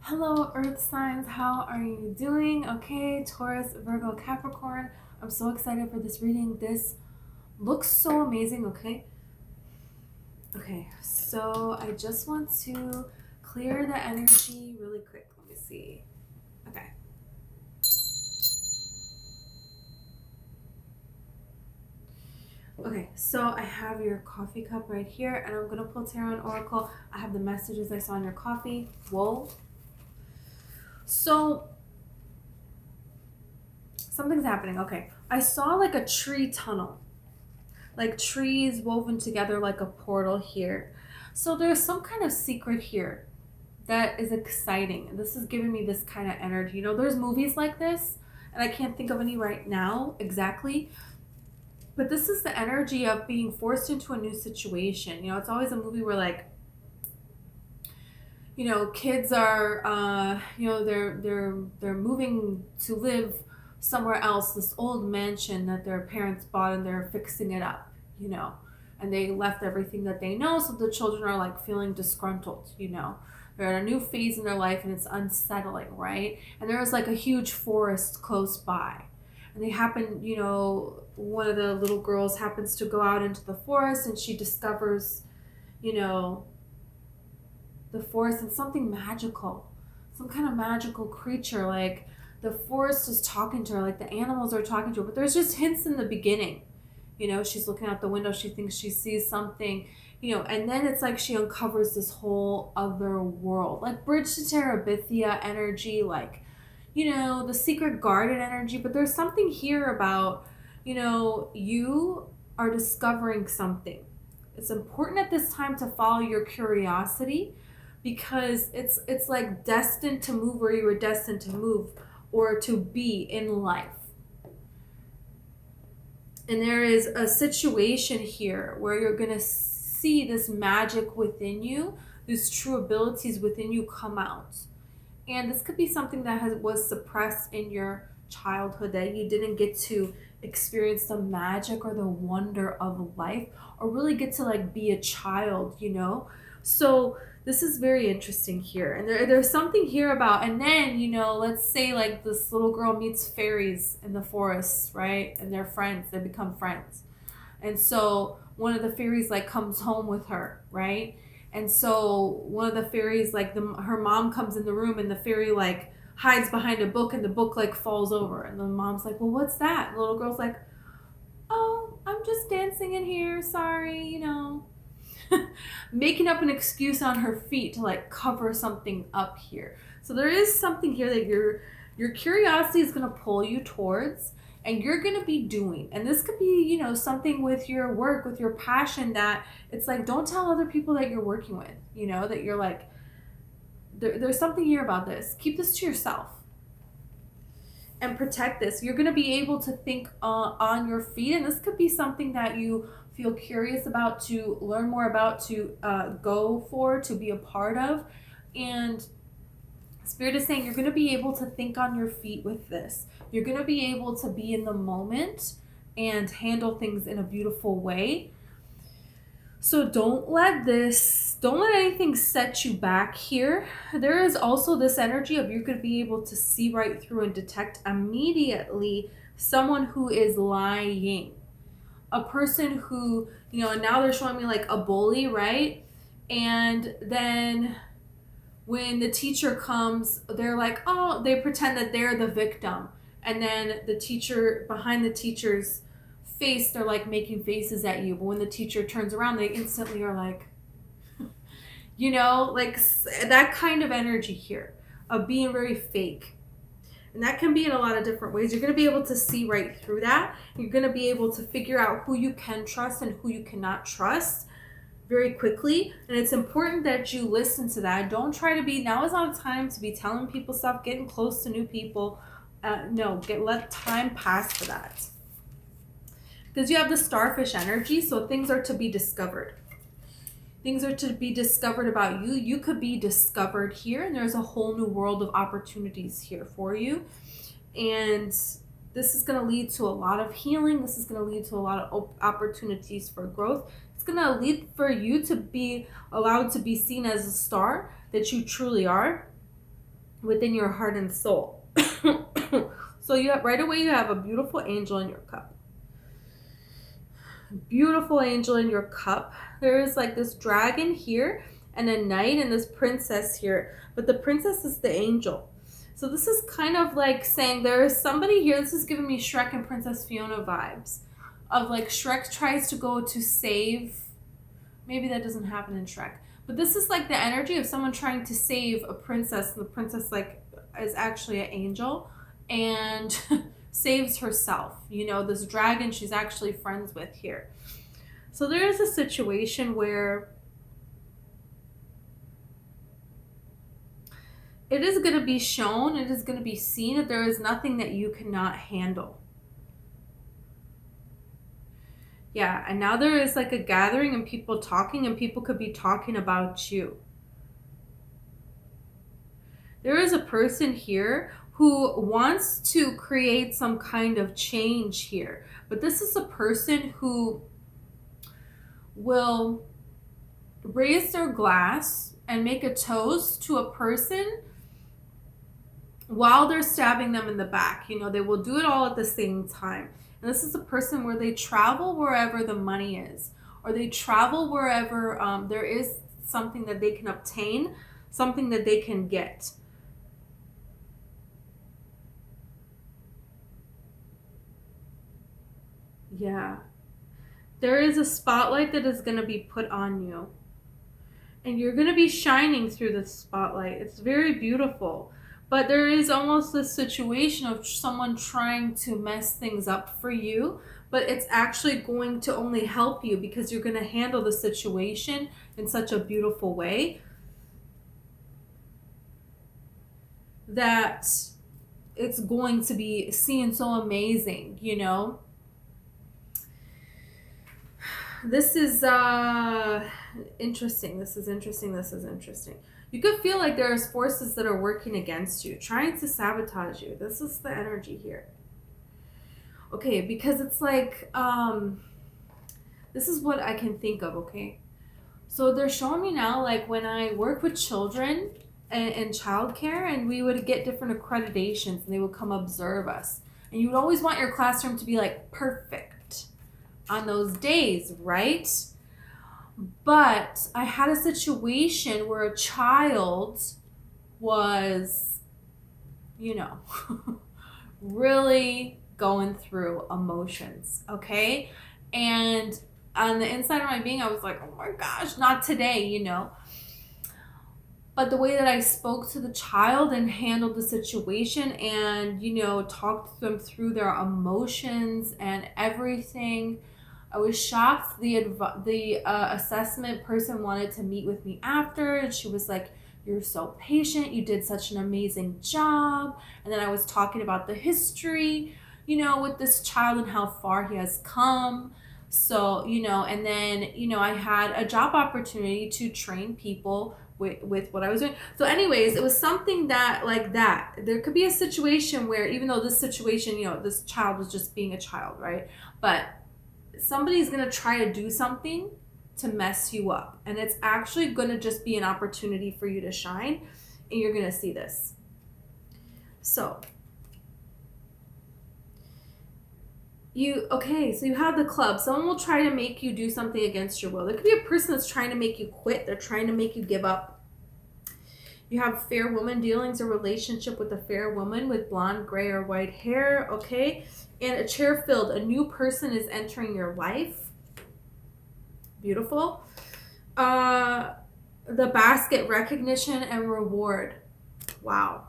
Hello, Earth signs. How are you doing? Okay, Taurus, Virgo, Capricorn. I'm so excited for this reading. This looks so amazing, okay? Okay, so I just want to clear the energy really quick. Let me see. Okay. Okay, so I have your coffee cup right here, and I'm going to pull Tarot and Oracle. I have the messages I saw in your coffee. Whoa. So something's happening. Okay, I saw like a tree tunnel, like trees woven together like a portal here. So there's some kind of secret here that is exciting. This is giving me this kind of energy. You know, there's movies like this, and I can't think of any right now exactly, but this is the energy of being forced into a new situation. You know, it's always a movie where like, you know, kids are you know, they're moving to live somewhere else, this old mansion that their parents bought, and they're fixing it up, you know, and they left everything that they know, so the children are like feeling disgruntled, you know, they're at a new phase in their life and it's unsettling, right? And there is like a huge forest close by, and they happen, you know, one of the little girls happens to go out into the forest, and she discovers, you know, the forest and something magical, some kind of magical creature. Like the forest is talking to her, like the animals are talking to her, but there's just hints in the beginning. You know, she's looking out the window, she thinks she sees something, you know, and then it's like she uncovers this whole other world, like Bridge to Terabithia energy, like, you know, the secret garden energy. But there's something here about, you know, you are discovering something. It's important at this time to follow your curiosity, because it's like destined to move where you were destined to move or to be in life. And there is a situation here where you're going to see this magic within you, these true abilities within you come out. And this could be something that was suppressed in your childhood, that you didn't get to experience the magic or the wonder of life, or really get to like be a child, you know? So this is very interesting here. And there's something here about, and then, you know, let's say like this little girl meets fairies in the forest, right? And they're friends, they become friends. And so one of the fairies like comes home with her, right? And so one of the fairies, like her mom comes in the room, and the fairy like hides behind a book, and the book like falls over. And the mom's like, well, what's that? And the little girl's like, oh, I'm just dancing in here. Sorry, you know. Making up an excuse on her feet to like cover something up here. So there is something here that your curiosity is going to pull you towards, and you're going to be doing. And this could be, you know, something with your work, with your passion, that it's like, don't tell other people that you're working with, you know, that you're like, there's something here about this. Keep this to yourself and protect this. You're going to be able to think on your feet, and this could be something that you feel curious about, to learn more about, to go for, to be a part of. And Spirit is saying you're going to be able to think on your feet with this. You're going to be able to be in the moment and handle things in a beautiful way. So don't let anything set you back here. There is also this energy of you're going to be able to see right through and detect immediately someone who is lying. A person who, you know, and now they're showing me like a bully, right? And then when the teacher comes, they're like, oh, they pretend that they're the victim. And then the teacher, behind the teacher's face, they're like making faces at you. But when the teacher turns around, they instantly are like, you know, like that kind of energy here of being very fake. And that can be in a lot of different ways. You're going to be able to see right through that. You're going to be able to figure out who you can trust and who you cannot trust very quickly. And it's important that you listen to that. Don't try to be, now is not a time to be telling people stuff, getting close to new people. No, let time pass for that. Because you have the starfish energy, so things are to be discovered. Things are to be discovered about you. You could be discovered here, and there's a whole new world of opportunities here for you. And this is going to lead to a lot of healing. This is going to lead to a lot of opportunities for growth. It's going to lead for you to be allowed to be seen as a star that you truly are. within your heart and soul. So you have, right away, you have a beautiful angel in your cup. Beautiful angel in your cup. There is like this dragon here and a knight and this princess here. But the princess is the angel. So this is kind of like saying there is somebody here. This is giving me Shrek and Princess Fiona vibes. Of like Shrek tries to go to save. Maybe that doesn't happen in Shrek. But this is like the energy of someone trying to save a princess. And the princess like is actually an angel. And saves herself. You know, this dragon she's actually friends with here. So there is a situation where it is going to be shown, it is going to be seen that there is nothing that you cannot handle. Yeah, and now there is like a gathering and people talking, and people could be talking about you. There is a person here who wants to create some kind of change here. But this is a person who will raise their glass and make a toast to a person while they're stabbing them in the back. You know, they will do it all at the same time. And this is a person where they travel wherever the money is, or they travel wherever there is something that they can obtain, something that they can get. Yeah. There is a spotlight that is going to be put on you. And you're going to be shining through the spotlight. It's very beautiful. But there is almost this situation of someone trying to mess things up for you. But it's actually going to only help you because you're going to handle the situation in such a beautiful way that it's going to be seen so amazing, you know? This is interesting. This is interesting. This is interesting. You could feel like there's forces that are working against you, trying to sabotage you. This is the energy here. Okay, because it's like, this is what I can think of, okay? So they're showing me now, like when I work with children and childcare, and we would get different accreditations, and they would come observe us. And you would always want your classroom to be like perfect on those days, right? But I had a situation where a child was, you know, really going through emotions, okay? And on the inside of my being, I was like, oh my gosh, not today, you know? But the way that I spoke to the child and handled the situation and, you know, talked them through their emotions and everything, I was shocked. The assessment person wanted to meet with me after, and she was like, you're so patient. You did such an amazing job. And then I was talking about the history, you know, with this child and how far he has come. So, you know, and then, you know, I had a job opportunity to train people with what I was doing. So anyways, it was something that like that. There could be a situation where, even though this situation, you know, this child was just being a child, right? But somebody's going to try to do something to mess you up. And it's actually going to just be an opportunity for you to shine. And you're going to see this. So you have the club. Someone will try to make you do something against your will. There could be a person that's trying to make you quit. They're trying to make you give up. You have fair woman dealings, a relationship with a fair woman with blonde, gray, or white hair, okay? And a chair filled. A new person is entering your life. Beautiful. The basket, recognition and reward. Wow.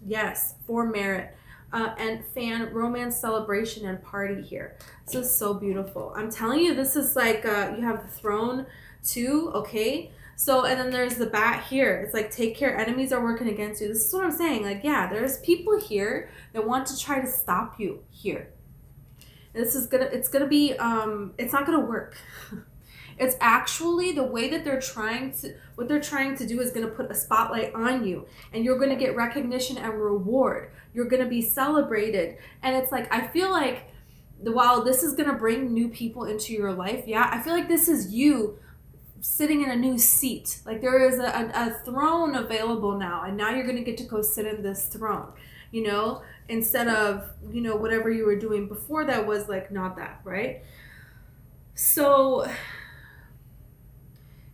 Yes, for merit. And fan, romance, celebration, and party here. This is so beautiful. I'm telling you, this is like, you have the throne too, okay? So, and then there's the bat here. It's like, take care, enemies are working against you. This is what I'm saying. Like, yeah, there's people here that want to try to stop you here. And this is it's not gonna work. It's actually the way that what they're trying to do is going to put a spotlight on you, and you're going to get recognition and reward. You're going to be celebrated. And it's like, I feel like while this is going to bring new people into your life, yeah, I feel like this is you sitting in a new seat. Like there is a throne available now, and now you're going to get to go sit in this throne, you know, instead of, you know, whatever you were doing before that was like not that, right? So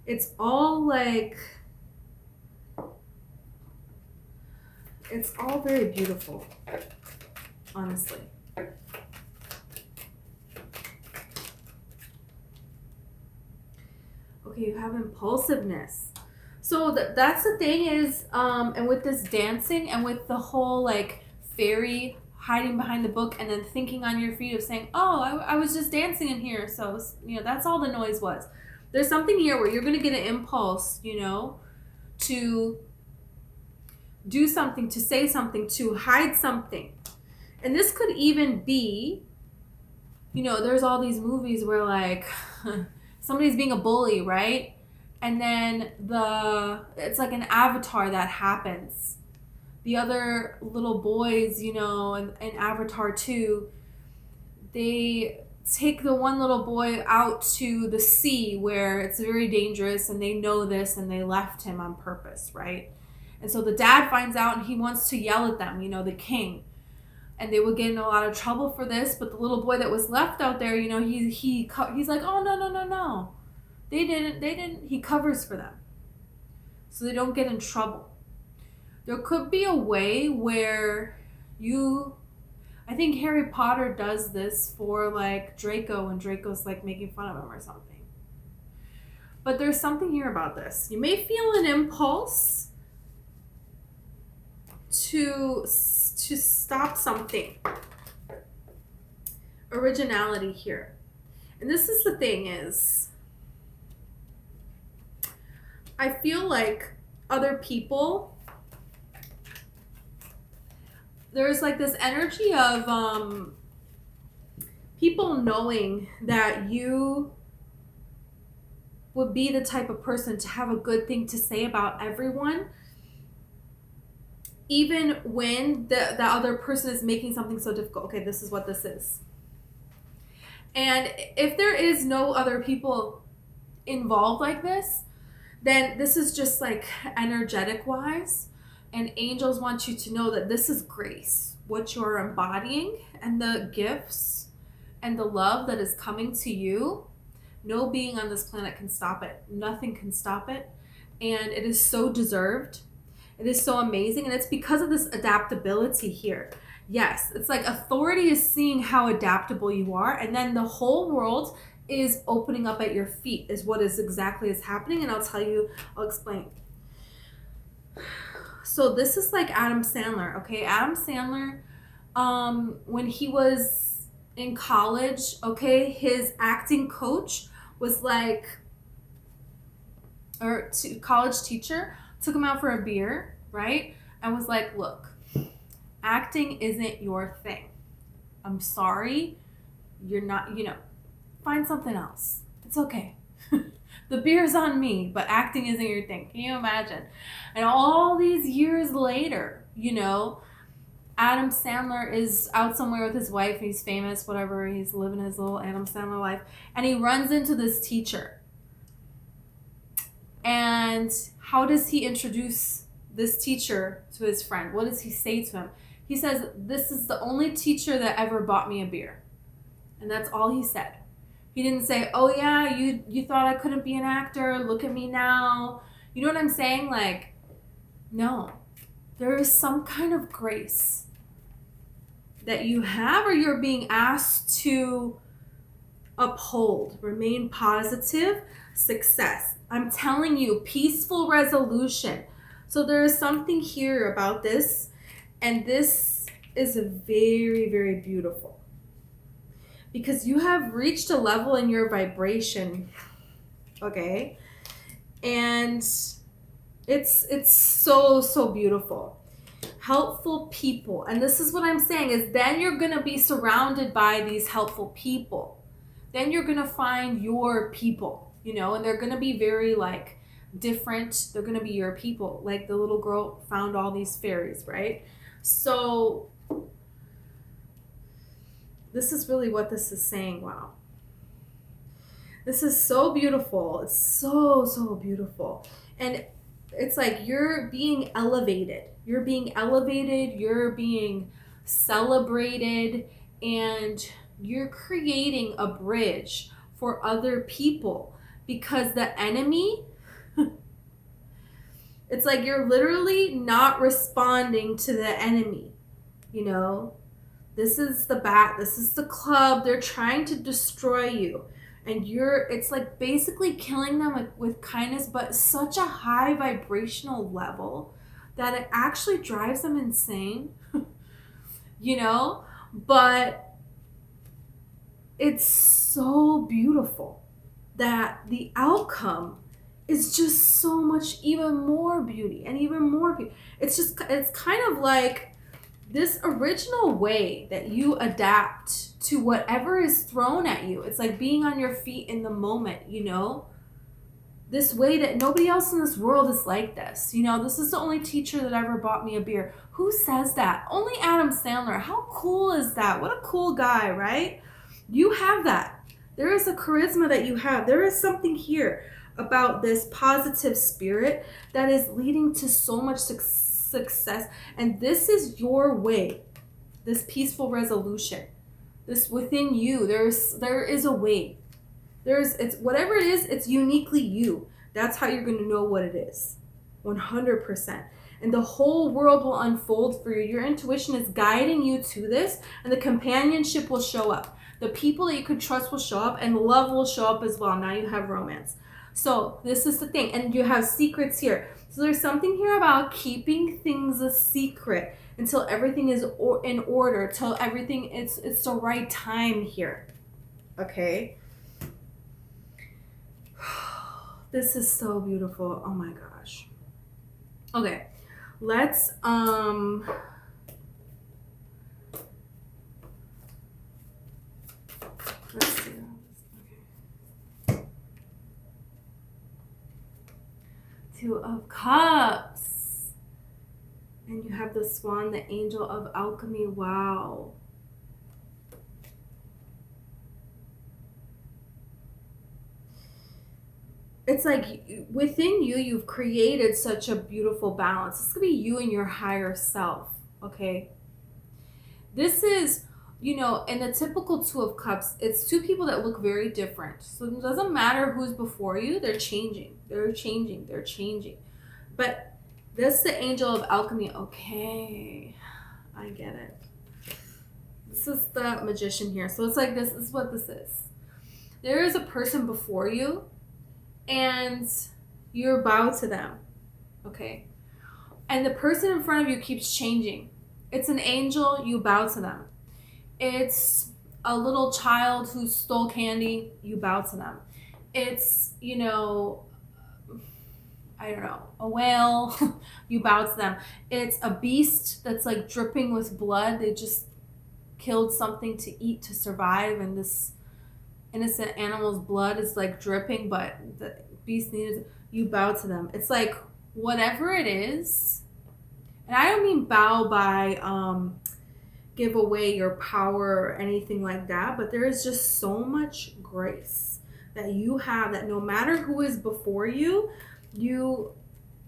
it's all like, it's all very beautiful, honestly. Okay, you have impulsiveness. So that's the thing is, and with this dancing and with the whole like fairy hiding behind the book and then thinking on your feet of saying, oh, I was just dancing in here. So, you know, that's all the noise was. There's something here where you're going to get an impulse, you know, to do something, to say something, to hide something. And this could even be, you know, there's all these movies where like somebody's being a bully, right? And then it's like an avatar that happens. The other little boys, you know, in Avatar 2, they take the one little boy out to the sea where it's very dangerous and they know this and they left him on purpose, right? And so the dad finds out and he wants to yell at them, you know, the king. And they would get in a lot of trouble for this, but the little boy that was left out there, you know, he's like, oh, no. They didn't. He covers for them so they don't get in trouble. There could be a way where I think Harry Potter does this for like Draco, and Draco's like making fun of him or something. But there's something here about this. You may feel an impulse to stop something. Originality here. And this is the thing is, I feel like other people, there's like this energy of people knowing that you would be the type of person to have a good thing to say about everyone, even when the other person is making something so difficult. Okay, this is what this is. And if there is no other people involved like this, then this is just like energetic wise. And angels want you to know that this is grace, what you're embodying, and the gifts and the love that is coming to you. No being on this planet can stop it. Nothing can stop it. And it is so deserved. It is so amazing. And it's because of this adaptability here. Yes, it's like authority is seeing how adaptable you are. And then the whole world is opening up at your feet is what is exactly is happening. And I'll explain. So this is like Adam Sandler, okay? Adam Sandler, when he was in college, okay, his acting coach was like, college teacher took him out for a beer, right? And was like, look, acting isn't your thing. I'm sorry. You're not, you know, find something else. It's okay. The beer's on me, but acting isn't your thing. Can you imagine? And all these years later, you know, Adam Sandler is out somewhere with his wife. He's famous, whatever. He's living his little Adam Sandler life. And he runs into this teacher. And how does he introduce this teacher to his friend? What does he say to him? He says, this is the only teacher that ever bought me a beer. And that's all he said. He didn't say, oh yeah, you thought I couldn't be an actor. Look at me now. You know what I'm saying? Like, no. There is some kind of grace that you have or you're being asked to uphold. Remain positive. Success. I'm telling you, peaceful resolution. So there is something here about this. And this is very, very beautiful. Because you have reached a level in your vibration, okay? And it's so beautiful. Helpful people. And this is what I'm saying is then you're going to be surrounded by these helpful people. Then you're going to find your people, you know, and they're going to be very like different. They're going to be your people. Like the little girl found all these fairies, right? So this is really what this is saying. Wow. This is so beautiful. It's so, so beautiful. And it's like you're being elevated. You're being elevated. You're being celebrated. And you're creating a bridge for other people. Because the enemy, it's like you're literally not responding to the enemy. You know? This is the bat. This is the club. They're trying to destroy you. And it's like basically killing them with kindness, but such a high vibrational level that it actually drives them insane, you know? But it's so beautiful that the outcome is just so much even more beauty and even more beauty. It's kind of like this original way that you adapt to whatever is thrown at you. It's like being on your feet in the moment, you know? This way that nobody else in this world is like this. You know, this is the only teacher that ever bought me a beer. Who says that? Only Adam Sandler. How cool is that? What a cool guy, right? You have that. There is a charisma that you have. There is something here about this positive spirit that is leading to so much success. And this is your way, this peaceful resolution, this within you. There is a way. It's whatever it is, it's uniquely you. That's how you're going to know what it is. 100%. And the whole world will unfold for you. Your intuition is guiding you to this, and the companionship will show up. The people that you could trust will show up, and love will show up as well. Now you have romance. So this is the thing. And you have secrets here. So there's something here about keeping things a secret until everything is in order, till everything, it's the right time here. Okay? This is so beautiful. Oh my gosh. Okay. Let's see. Okay. Two of Cups. And you have the Swan, the Angel of Alchemy. Wow. It's like within you, you've created such a beautiful balance. This could be you and your higher self, okay? This is, you know, in the typical Two of Cups, it's two people that look very different. So it doesn't matter who's before you, they're changing. They're changing. They're changing. But this is the Angel of Alchemy. Okay, I get it. This is the Magician here. So it's like this is what this is. There is a person before you, and you bow to them, okay? And the person in front of you keeps changing. It's an angel, you bow to them. It's a little child who stole candy, you bow to them. It's, you know, I don't know, a whale, you bow to them. It's a beast that's like dripping with blood. They just killed something to eat to survive, and this innocent animal's blood is like dripping, but the beast needed, you bow to them. It's like whatever it is, and I don't mean bow by give away your power or anything like that, but there is just so much grace that you have that no matter who is before you,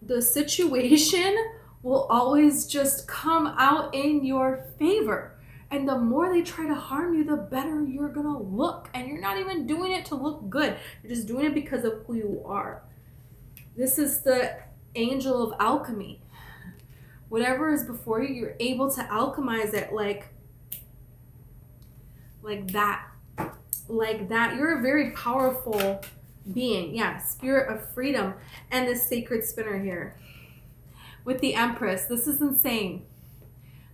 the situation will always just come out in your favor. And the more they try to harm you, the better you're going to look. And you're not even doing it to look good. You're just doing it because of who you are. This is the Angel of Alchemy. Whatever is before you, you're able to alchemize it like that. Like that. You're a very powerful being. Yeah, spirit of freedom. And the sacred spinner here. With the Empress. This is insane.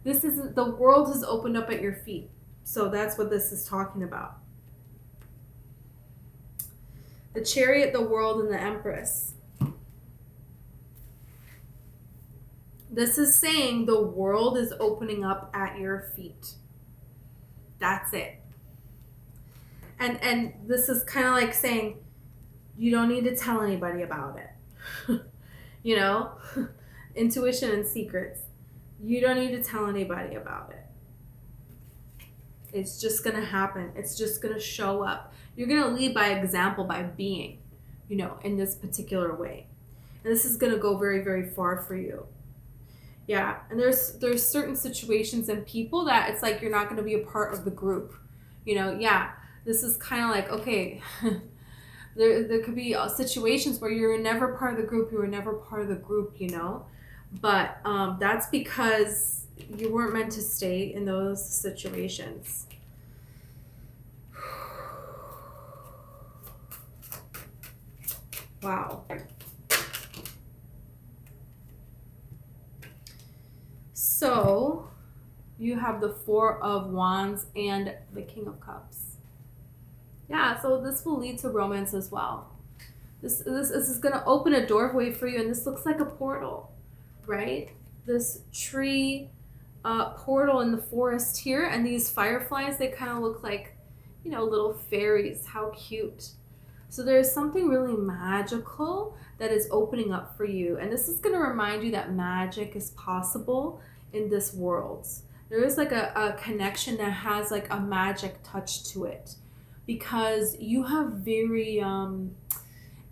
This isn't, the world has opened up at your feet. So that's what this is talking about. The Chariot, the World, and the Empress. This is saying the world is opening up at your feet. That's it. And this is kind of like saying you don't need to tell anybody about it. You know? Intuition and secrets. You don't need to tell anybody about it. It's just going to happen. It's just going to show up. You're going to lead by example, by being, you know, in this particular way. And this is going to go very, very far for you. Yeah, and there's certain situations and people that it's like you're not going to be a part of the group. You know, yeah, this is kind of like, okay, there could be situations where you're never part of the group, you were never part of the group, you know. But that's because you weren't meant to stay in those situations. Wow. So you have the Four of Wands and the King of Cups. Yeah, so this will lead to romance as well. This is going to open a doorway for you, and this looks like a portal, right? This tree portal in the forest here, and these fireflies, they kind of look like, you know, little fairies. How cute. So there's something really magical that is opening up for you, and this is going to remind you that magic is possible in this world. There is like a connection that has like a magic touch to it, because you have very an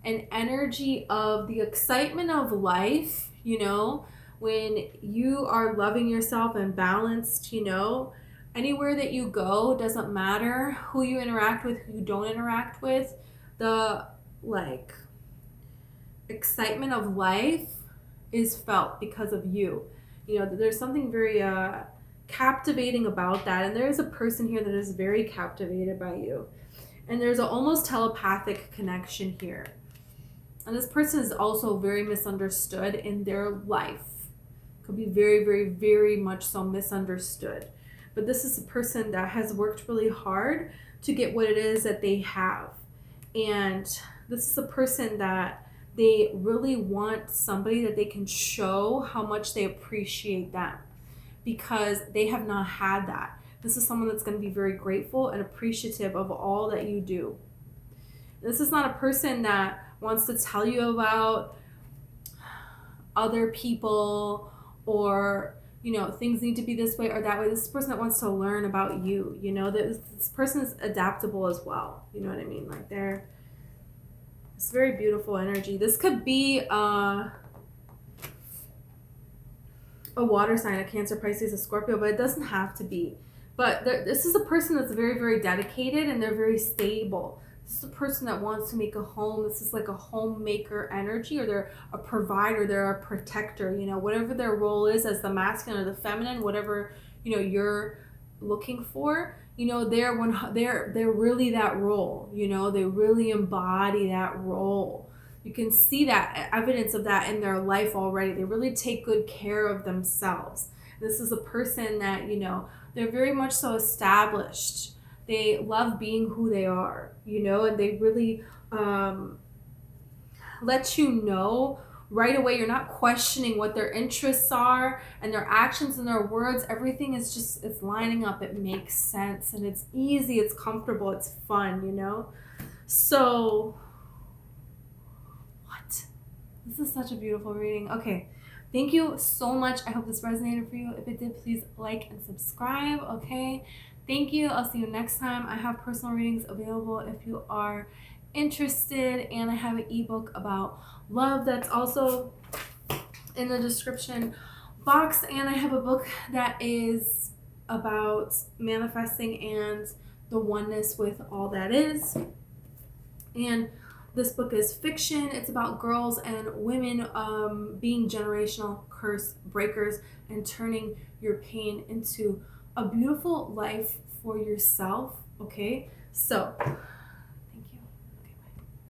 energy of the excitement of life, you know, when you are loving yourself and balanced, you know, anywhere that you go, doesn't matter who you interact with, who you don't interact with, the like excitement of life is felt because of you. You know, there's something very captivating about that, and there is a person here that is very captivated by you, and there's an almost telepathic connection here. And this person is also very misunderstood in their life. Could be very, very, very much so misunderstood. But this is a person that has worked really hard to get what it is that they have. And this is a person that they really want somebody that they can show how much they appreciate them, because they have not had that. This is someone that's going to be very grateful and appreciative of all that you do. This is not a person that wants to tell you about other people or, you know, things need to be this way or that way. This is a person that wants to learn about you. You know, this person is adaptable as well. You know what I mean? Like it's very beautiful energy. This could be a water sign, a Cancer, Pisces, a Scorpio, but it doesn't have to be. But this is a person that's very, very dedicated, and they're very stable. This is a person that wants to make a home. This is like a homemaker energy, or they're a provider, they're a protector, you know, whatever their role is as the masculine or the feminine, whatever, you know, you're looking for, you know, they're really that role, you know, they really embody that role. You can see that evidence of that in their life already. They really take good care of themselves. This is a person that, you know, they're very much so established. They love being who they are, you know, and they really let you know right away. You're not questioning what their interests are and their actions and their words. Everything is just, it's lining up. It makes sense, and it's easy. It's comfortable. It's fun, you know? So, what? This is such a beautiful reading. Okay. Thank you so much. I hope this resonated for you. If it did, please like and subscribe, okay? Thank you. I'll see you next time. I have personal readings available if you are interested, and I have an ebook about love that's also in the description box, and I have a book that is about manifesting and the oneness with all that is. And this book is fiction. It's about girls and women being generational curse breakers and turning your pain into a beautiful life for yourself, okay? So